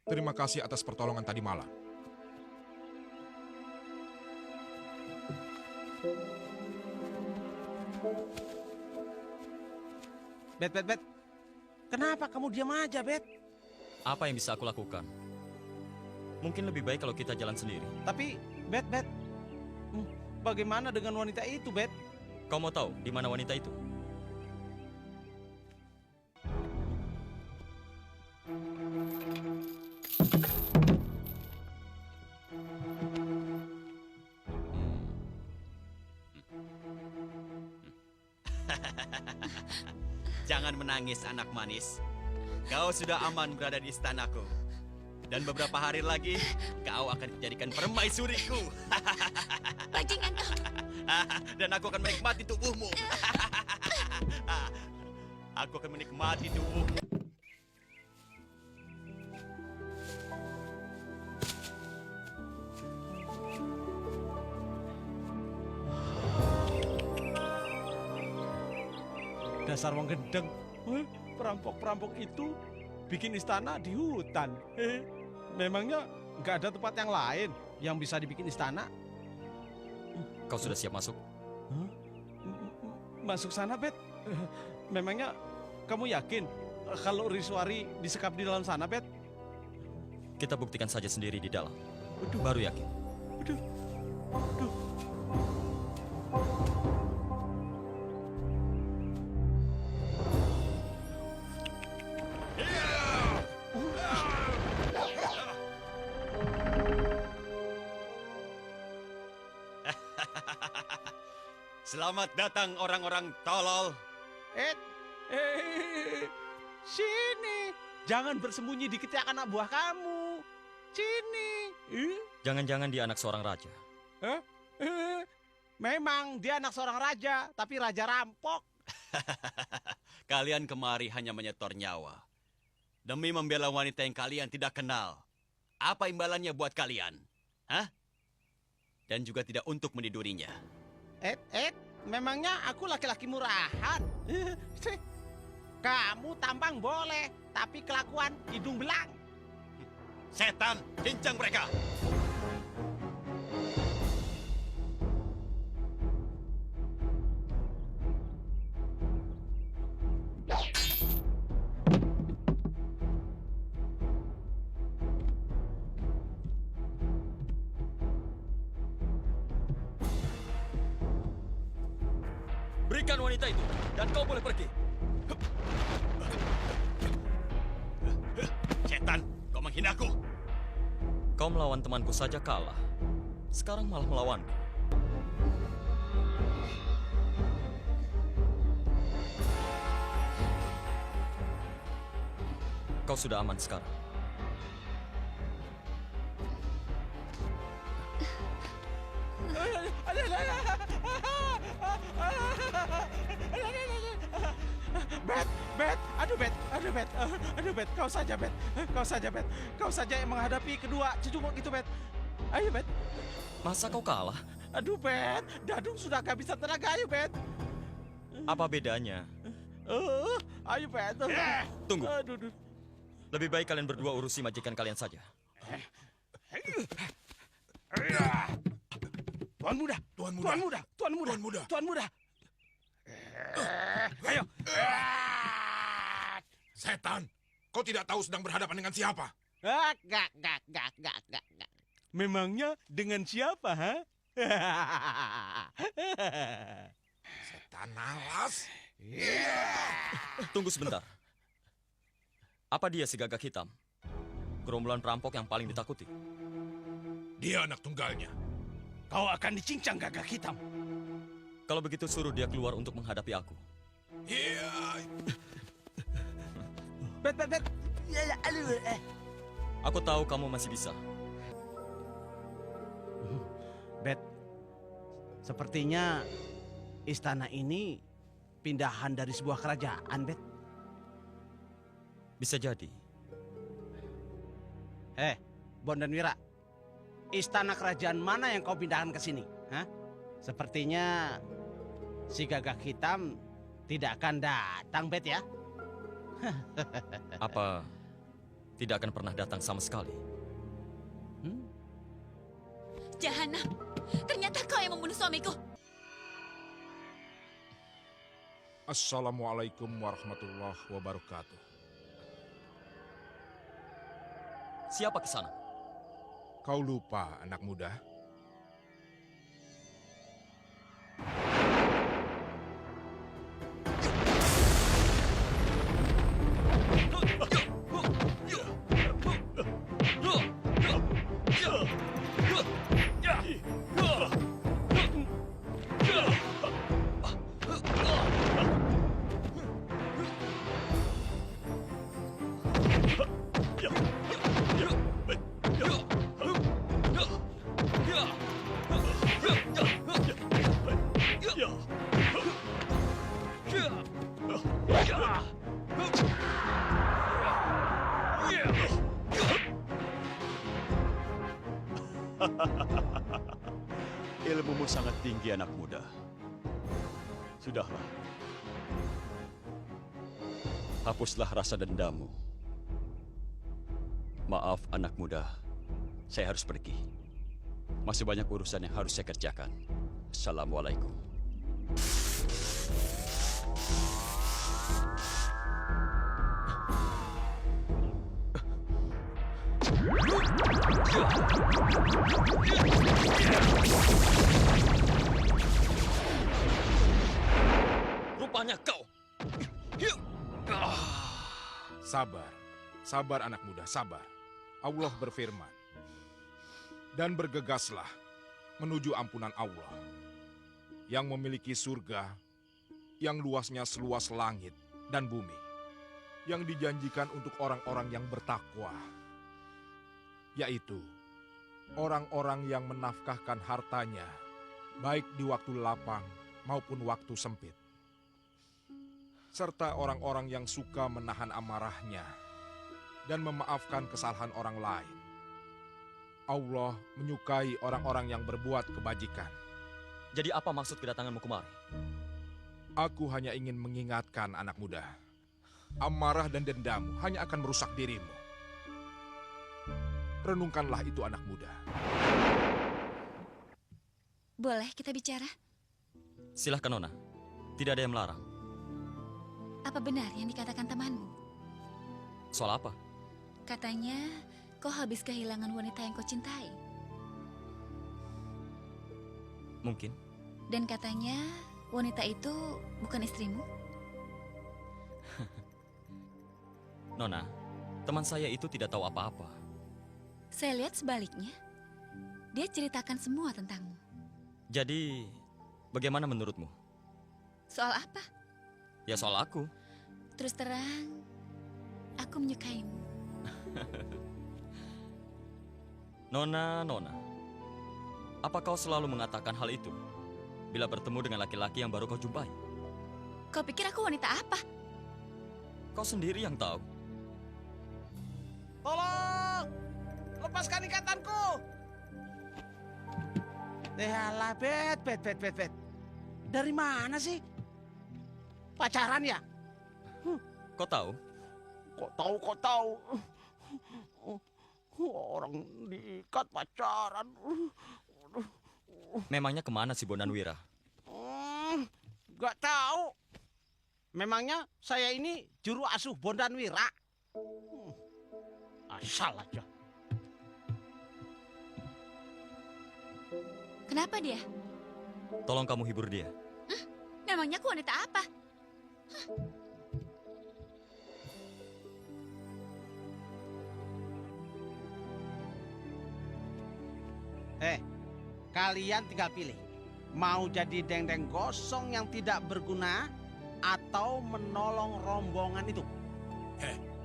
Terima kasih atas pertolongan tadi malam. Bet. Kenapa kamu diam aja, Bet? Apa yang bisa aku lakukan? Mungkin lebih baik kalau kita jalan sendiri. Tapi, Bet. Bagaimana dengan wanita itu, Bet? Kau mau tahu di mana wanita itu? Jangan menangis, anak manis. Kau sudah aman berada di istanaku. Dan beberapa hari lagi, kau akan dijadikan permaisuriku. Bajingan kau. Dan aku akan menikmati tubuhmu. Aku akan menikmati tubuhmu. Dasar wong gendeng. Perampok-perampok itu bikin istana di hutan. Memangnya nggak ada tempat yang lain yang bisa dibikin istana? Kau sudah siap masuk? Masuk sana, Bet. Memangnya kamu yakin kalau Riswari disekap di dalam sana, Bet? Kita buktikan saja sendiri di dalam. Aduh. Baru yakin. Aduh. Selamat datang orang-orang tolol. Sini. Jangan bersembunyi di ketiak anak buah kamu. Sini. Jangan-jangan dia anak seorang raja. Memang dia anak seorang raja, tapi raja rampok. Kalian kemari hanya menyetor nyawa. Demi membela wanita yang kalian tidak kenal. Apa imbalannya buat kalian? Hah? Dan juga tidak untuk menidurinya. Memangnya aku laki-laki murahan? Kamu tampang boleh, tapi kelakuan hidung belang. Setan, cincang mereka! Berikan wanita itu, dan kau boleh pergi. Setan, kau menghinaku. Kau melawan temanku saja kalah. Sekarang malah melawanku. Kau sudah aman sekarang. Bet, kau saja, Bet. Kau saja yang menghadapi kedua cecunguk itu, Bet. Ayo, Bet. Masa kau kalah? Aduh, Bet, Dadung sudah kehabisan tenaga, ayo, Bet. Apa bedanya? Ayo, Bet. Tunggu. Aduh. Lebih baik kalian berdua urusi majikan kalian saja. Tuan muda. Ayo. Setan, kau tidak tahu sedang berhadapan dengan siapa? Gak. Memangnya dengan siapa, ha? Setan alas. Tunggu sebentar. Apa dia si gagak hitam? Gerombolan perampok yang paling ditakuti. Dia anak tunggalnya. Kau akan dicincang gagak hitam. Kalau begitu suruh dia keluar untuk menghadapi aku. Iya. Bet. Aku tahu kamu masih bisa. Bet, sepertinya istana ini pindahan dari sebuah kerajaan, Bet. Bisa jadi. Bon dan Wira, istana kerajaan mana yang kau pindahkan ke sini? Hah? Sepertinya si gagak hitam tidak akan datang, Bet ya? Apa tidak akan pernah datang sama sekali. Jahanam, ternyata kau yang membunuh suamiku. Assalamualaikum warahmatullahi wabarakatuh. Siapa ke sana? Kau lupa, anak muda? Ilmumu sangat tinggi, anak muda. Sudahlah. Hapuslah rasa dendammu. Maaf, anak muda. Saya harus pergi. Masih banyak urusan yang harus saya kerjakan. Assalamualaikum. Rupanya kau. Sabar, sabar anak muda, sabar. Allah berfirman, dan bergegaslah menuju ampunan Allah yang memiliki surga yang luasnya seluas langit dan bumi, yang dijanjikan untuk orang-orang yang bertakwa, yaitu orang-orang yang menafkahkan hartanya baik di waktu lapang maupun waktu sempit, serta orang-orang yang suka menahan amarahnya dan memaafkan kesalahan orang lain. Allah menyukai orang-orang yang berbuat kebajikan. Jadi apa maksud kedatanganmu kemari? Aku hanya ingin mengingatkan anak muda, amarah dan dendammu hanya akan merusak dirimu. Renungkanlah itu anak muda. Boleh kita bicara? Silahkan Nona, tidak ada yang melarang. Apa benar yang dikatakan temanmu? Soal apa? Katanya kau habis kehilangan wanita yang kau cintai. Mungkin. Dan katanya wanita itu bukan istrimu? Nona, teman saya itu tidak tahu apa-apa. Saya lihat sebaliknya. Dia ceritakan semua tentangmu. Jadi, bagaimana menurutmu? Soal apa? Ya soal aku. Terus terang, aku menyukaimu. Nona, apa kau selalu mengatakan hal itu bila bertemu dengan laki-laki yang baru kau jumpai? Kau pikir aku wanita apa? Kau sendiri yang tahu. Tolong! Lepaskan ikatanku! Alah, Bet. Dari mana sih? Pacaran ya? Kau tahu? Kok tahu? Orang diikat pacaran. Memangnya kemana si Bondanwira? Gak tahu. Memangnya saya ini juru asuh Bondanwira? Asal aja. Kenapa dia? Tolong kamu hibur dia. Memangnya aku wanita apa? Kalian tinggal pilih. Mau jadi dendeng gosong yang tidak berguna atau menolong rombongan itu?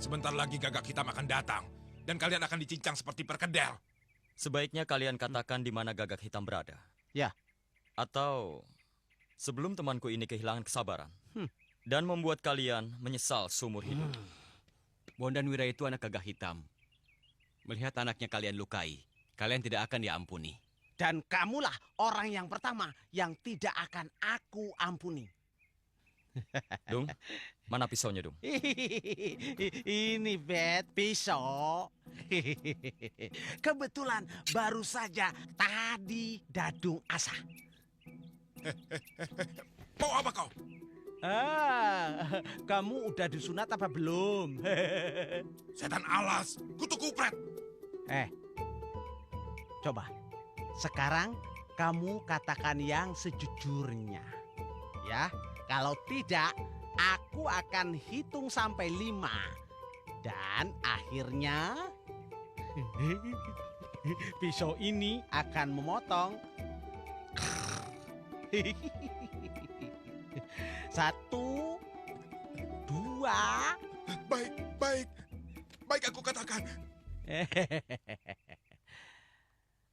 Sebentar lagi Gagak Hitam akan datang dan kalian akan dicincang seperti perkedel. Sebaiknya kalian katakan di mana Gagak Hitam berada. Ya. Atau sebelum temanku ini kehilangan kesabaran dan membuat kalian menyesal seumur hidup. Bondanwira itu anak Gagak Hitam. Melihat anaknya kalian lukai, kalian tidak akan diampuni. Dan kamulah orang yang pertama yang tidak akan aku ampuni. Dung, Mana pisaunya, Dung? Ini Bet, pisau. Kebetulan baru saja tadi Dadung asah. Mau apa kau? Kamu udah disunat apa belum? Setan alas, kutu kupret. Coba, sekarang kamu katakan yang sejujurnya. Ya, kalau tidak, aku akan hitung sampai 5. Dan akhirnya, pisau ini akan memotong. 1, 2. Baik aku katakan.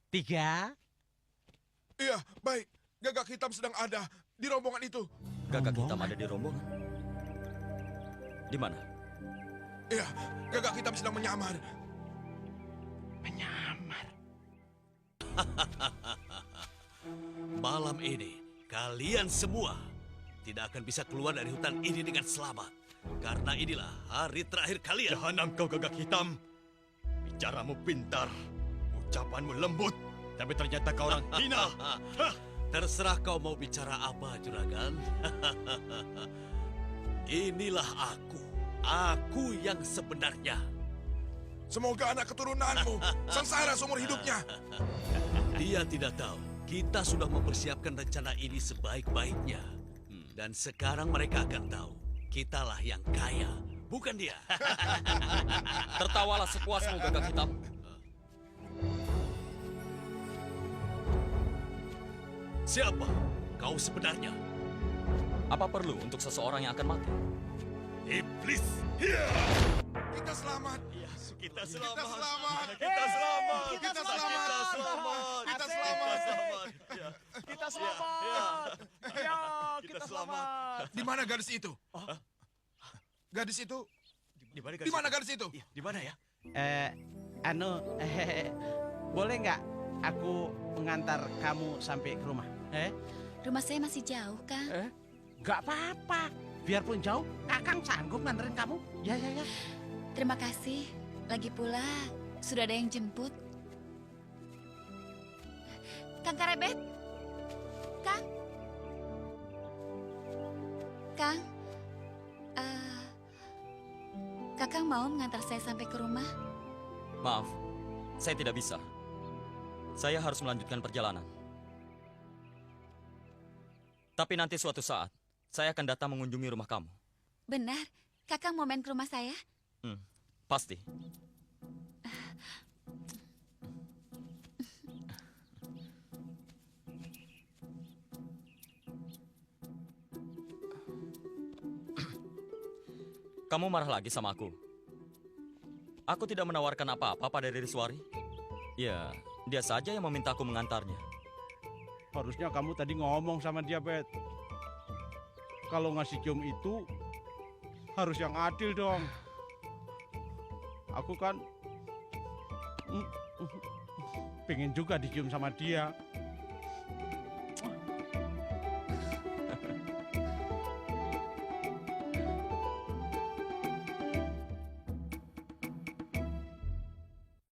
3. Iya, baik. Gagak hitam sedang ada di rombongan itu. Gagak hitam ada di rombongan. Di mana? Iya, gagak hitam sedang menyamar. Menyamar. Malam ini, kalian semua tidak akan bisa keluar dari hutan ini dengan selamat. Karena inilah hari terakhir kalian. Jahanam kau gagak hitam. Bicaramu pintar, ucapanmu lembut, tapi ternyata kau orang hina. Terserah kau mau bicara apa, juragan. Inilah aku yang sebenarnya. Semoga anak keturunanmu sengsara seumur hidupnya. Dia tidak tahu, kita sudah mempersiapkan rencana ini sebaik-baiknya. Dan sekarang mereka akan tahu, kitalah yang kaya, bukan dia. Tertawalah sepuasmu, gagak hitam. Siapa kau sebenarnya? Apa perlu untuk seseorang yang akan mati? Iblis! Kita selamat. Kita Kita selamat. selamat. Kita selamat. Kita selamat. Kita selamat. Kita Kita selamat. selamat. Ya. Kita selamat. Ya, kita selamat. Di mana gadis itu? Gadis itu? Di mana Di mana gadis itu? Iya, di mana ya? Boleh nggak aku mengantar kamu sampai ke rumah? Rumah saya masih jauh, Kang. Nggak apa-apa. Biarpun jauh, Kakang sanggup nganterin kamu. Ya. Terima kasih. Lagi pula, sudah ada yang jemput. Kang Karebet? Kang? Kang? Kakang mau mengantar saya sampai ke rumah? Maaf, saya tidak bisa. Saya harus melanjutkan perjalanan. Tapi nanti suatu saat, saya akan datang mengunjungi rumah kamu. Benar, Kakang mau main ke rumah saya? Pasti. Kamu marah lagi sama aku? Aku tidak menawarkan apa-apa pada Ririswari. Ya, dia saja yang memintaku mengantarnya. Harusnya kamu tadi ngomong sama dia, Bet. Kalau ngasih cium itu harus yang adil dong. Aku kan pengen juga dicium sama dia.